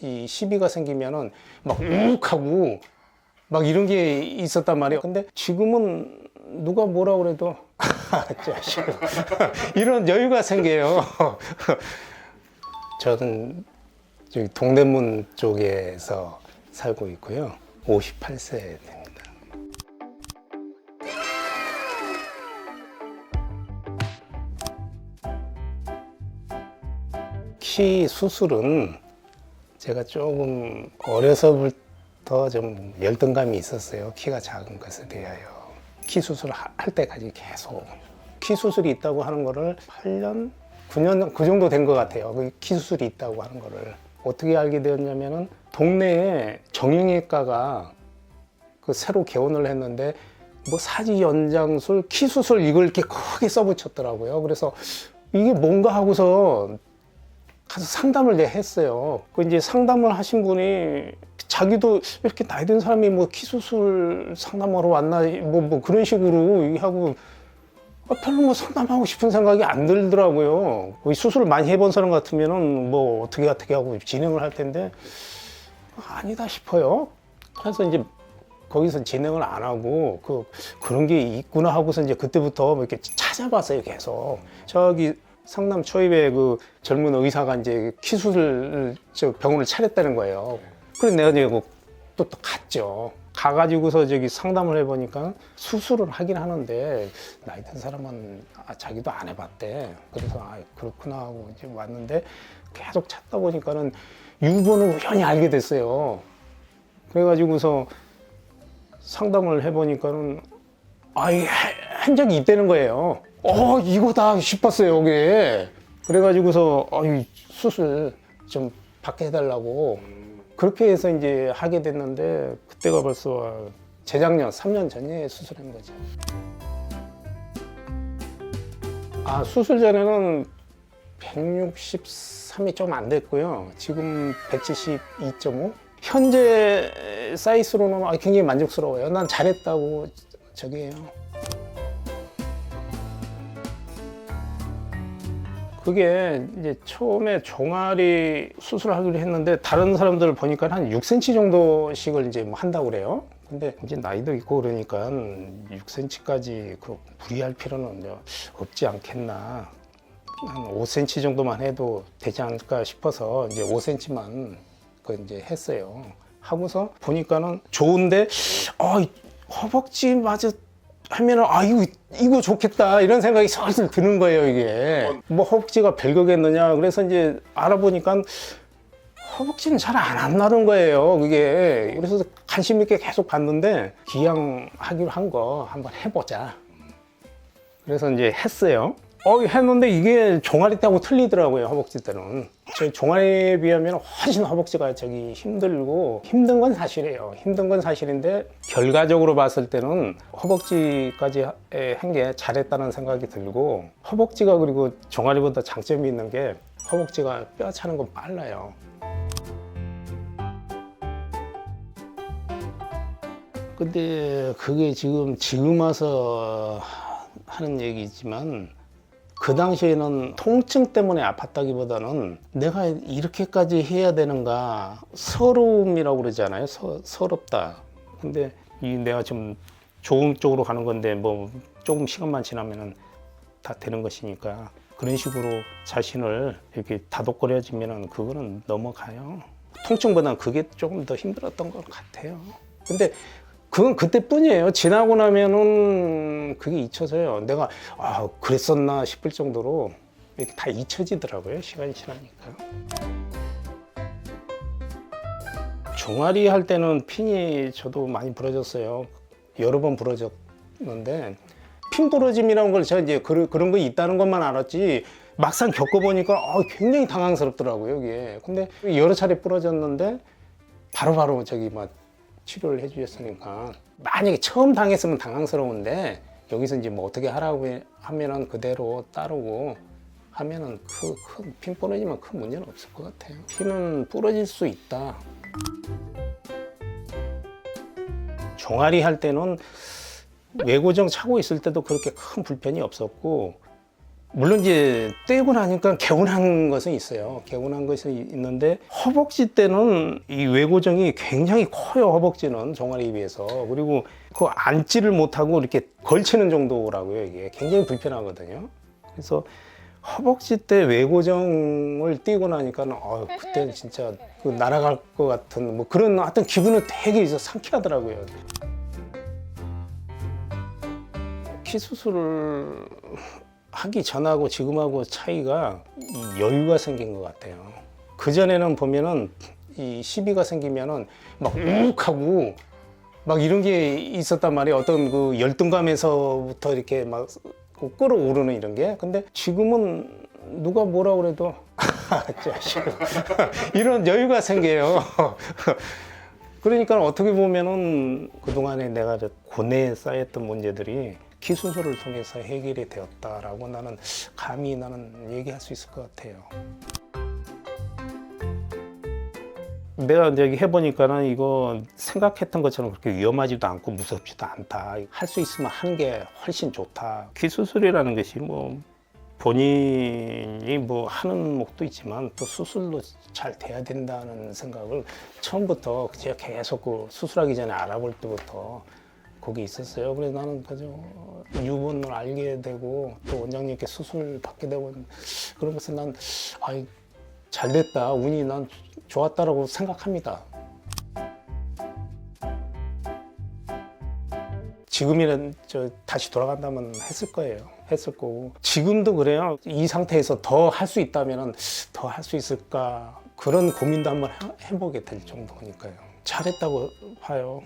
이 시비가 생기면은 막 욱하고 막 이런 게 있었단 말이에요. 근데 지금은 누가 뭐라 그래도 자식 이런 여유가 생겨요. 저는 저기 동대문 쪽에서 살고 있고요. 58세 됩니다. 키 수술은 제가 조금 어려서부터 좀 열등감이 있었어요. 키가 작은 것에 대하여. 키 수술을 할 때까지 계속. 키 수술이 있다고 하는 거를 8년, 9년 그 정도 된 것 같아요. 그 키 수술이 있다고 하는 거를. 어떻게 알게 되었냐면은 동네에 정형외과가 그 새로 개원을 했는데 뭐 사지 연장술, 키 수술 이걸 이렇게 크게 써붙였더라고요. 그래서 이게 뭔가 하고서 가서 상담을 내가 했어요. 그 이제 상담을 하신 분이 자기도 이렇게 나이 든 사람이 뭐 키 수술 상담하러 왔나 뭐 그런 식으로 하고 별로 뭐 상담하고 싶은 생각이 안 들더라고요. 수술을 많이 해본 사람 같으면은 뭐 어떻게 하고 진행을 할 텐데 아니다 싶어요. 그래서 이제 거기서 진행을 안 하고 그런 게 있구나 하고서 이제 그때부터 뭐 이렇게 찾아봤어요. 계속 저기 상담 초입에 그 젊은 의사가 이제 키 수술 저 병원을 차렸다는 거예요. 그래서 내가 이제 또 갔죠. 가가지고서 저기 상담을 해보니까 수술을 하긴 하는데 나이 든 사람은 자기도 안 해봤대. 그래서 그렇구나 하고 이제 왔는데 계속 찾다 보니까는 유본을 우연히 알게 됐어요. 그래가지고서 상담을 해보니까는 한 적이 있다는 거예요. 이거다 싶었어요, 이게. 그래가지고서 수술 좀 받게 해달라고 그렇게 해서 이제 하게 됐는데 그때가 벌써 재작년 3년 전에 수술한 거죠. 수술 전에는 163이 좀 안 됐고요. 지금 172.5. 현재 사이즈로는 굉장히 만족스러워요. 난 잘했다고 저기 해요. 그게 이제 처음에 종아리 수술하기로 했는데 다른 사람들 보니까 한 6cm 정도씩을 이제 뭐 한다고 그래요. 근데 이제 나이도 있고 그러니까 6cm까지 무리할 필요는 없지 않겠나. 한 5cm 정도만 해도 되지 않을까 싶어서 이제 5cm만 이제 했어요. 하고서 보니까는 좋은데 허벅지마저 하면은 이거 좋겠다 이런 생각이 슬슬 드는 거예요. 이게 뭐 허벅지가 별거겠느냐. 그래서 이제 알아보니까 허벅지는 잘 안 나는 거예요. 그게 그래서 관심 있게 계속 봤는데 기양하기로 한 거 한번 해보자. 그래서 이제 했어요. 했는데 이게 종아리 때하고 틀리더라고요. 허벅지 때는 저희 종아리에 비하면 훨씬 허벅지가 힘들고 힘든 건 사실이에요. 힘든 건 사실인데 결과적으로 봤을 때는 허벅지까지 한 게 잘했다는 생각이 들고 허벅지가 그리고 종아리보다 장점이 있는 게 허벅지가 뼈 차는 건 빨라요. 근데 그게 지금 와서 하는 얘기지만 그 당시에는 통증 때문에 아팠다기보다는 내가 이렇게까지 해야 되는가 서러움이라고 그러잖아요. 서럽다. 근데 내가 좀 좋은 쪽으로 가는 건데 뭐 조금 시간만 지나면은 다 되는 것이니까 그런 식으로 자신을 이렇게 다독거려지면은 그거는 넘어가요. 통증보다는 그게 조금 더 힘들었던 것 같아요. 근데 그건 그때뿐이에요. 지나고 나면은 그게 잊혀져요. 내가 그랬었나 싶을 정도로 이렇게 다 잊혀지더라고요. 시간이 지나니까. 종아리 할 때는 핀이 저도 많이 부러졌어요. 여러 번 부러졌는데 핀 부러짐이라는 걸 제가 이제 그런 거 있다는 것만 알았지 막상 겪어보니까 굉장히 당황스럽더라고요. 이게. 근데 여러 차례 부러졌는데 바로바로 치료를 해주셨으니까 만약에 처음 당했으면 당황스러운데 여기서 이제 뭐 어떻게 하라고 하면은 그대로 따르고 하면은 큰 핀 부러지면 큰 문제는 없을 것 같아요. 핀은 부러질 수 있다. 종아리 할 때는 외고정 차고 있을 때도 그렇게 큰 불편이 없었고 물론 이제 떼고 나니까 개운한 것은 있어요. 개운한 것이 있는데 허벅지 때는 이 외고정이 굉장히 커요. 허벅지는 종아리에 비해서. 그리고 그 앉지를 못하고 이렇게 걸치는 정도라고요. 이게 굉장히 불편하거든요. 그래서 허벅지 때 외고정을 띄고 나니까는 그때는 진짜 그 날아갈 것 같은 뭐 그런 어떤 기분은 되게 상쾌하더라고요. 키 수술을 하기 전하고 지금하고 차이가 이 여유가 생긴 것 같아요. 그전에는 보면은 이 시비가 생기면은 막 우욱하고 막 이런 게 있었단 말이에요. 어떤 그 열등감에서부터 이렇게 막 끌어오르는 이런 게. 근데 지금은 누가 뭐라 그래도 이런 여유가 생겨요. 그러니까 어떻게 보면은 그동안에 내가 고뇌에 쌓였던 문제들이 키 수술을 통해서 해결이 되었다라고 나는 감히 얘기할 수 있을 것 같아요. 내가 이제 해보니까는 이거 생각했던 것처럼 그렇게 위험하지도 않고 무섭지도 않다. 할 수 있으면 하는 게 훨씬 좋다. 키 수술이라는 것이 뭐 본인이 뭐 하는 목도 있지만 또 수술도 잘 돼야 된다는 생각을 처음부터 제가 계속 그 수술하기 전에 알아볼 때부터 거기 있었어요. 그래서 나는 그저 유본을 알게 되고 또 원장님께 수술 받게 되고 그런 것은 난 잘 됐다, 운이 난 좋았다라고 생각합니다. 지금이는 다시 돌아간다면 했을 거예요. 했을 거고 지금도 그래요. 이 상태에서 더 할 수 있다면 더 할 수 있을까 그런 고민도 한번 해보게 될 정도니까요. 잘했다고 봐요.